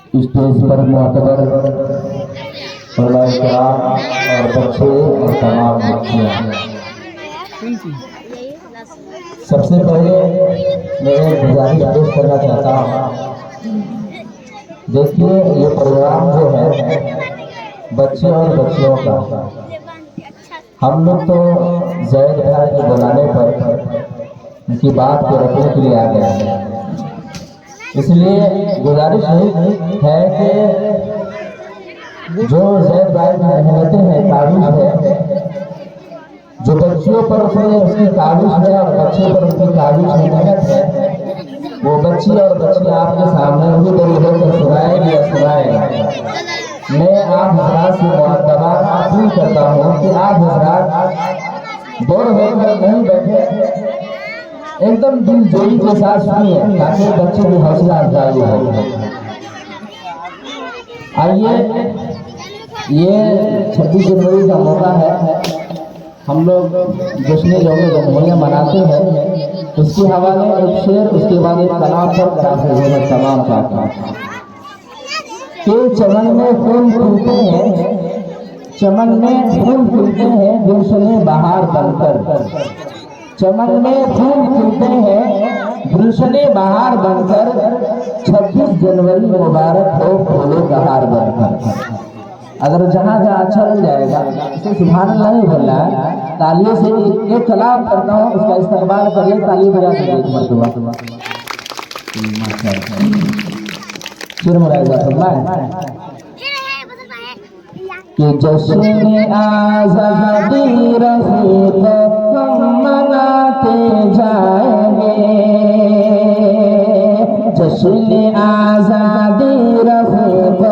Stage पर मोहतबर उलमा-ए-किराम और बच्चे और तमाम बच्चियाँ, सबसे पहले मैं एक गुजारिश पेश करना चाहता हूँ। देखिए, ये प्रोग्राम जो है बच्चे और बच्चियों का, हम लोग तो ज़ैद भाई के बुलाने पर उनकी बात को रखने के लिए आ गए हैं। इसलिए गुजारिश है कि जो ज़ैद भाई की मेहनतें हैं, काबिज है, जो बच्चियों पर उसकी काबिज है और बच्चे पर उनकी काबिज मेहनत है, वो बच्ची और बच्चे आपके सामने भी बड़ी होकर सुनाएगी या सुनाएगा। मैं आप हजरात से मुअद्दबान अपील करता हूँ कि आप हजरात बोर होकर नहीं बैठे, एकदम दिलजोई के साथ सुनिए ताकि बच्चे की हौसला अफजाई हो। आइए, ये 26 जनवरी का मौका है, हम लोग जश्न यौम जमहूरिया मनाते हैं। उसके हवाले एक शेर, उसके बाद एक कलाम पर आपसे तमाम चाहता हूँ कि चमन में फूल खिलते हैं, चमन में फूल खिलते हैं गुलशने बहार बनकर, चमन में फूल खिलते हैं गुलशने बहार बनकर, 26 जनवरी मुबारक हो फूलों का हार बनकर। अगर जहाँ जहाँ अच्छा लग जाएगा इसे सुभान अल्लाह नहीं बोलना है, तालियों से एक कलाम करता हूँ, उसका इस्तेमाल कर ले, ताली बजा के एक मरतबा फिर मुलायजा फरमाए कि जश्न आज़ादी रफ़ीक़ हम मनाते जाएंगे, जश्न आज़ादी रफ़ीक़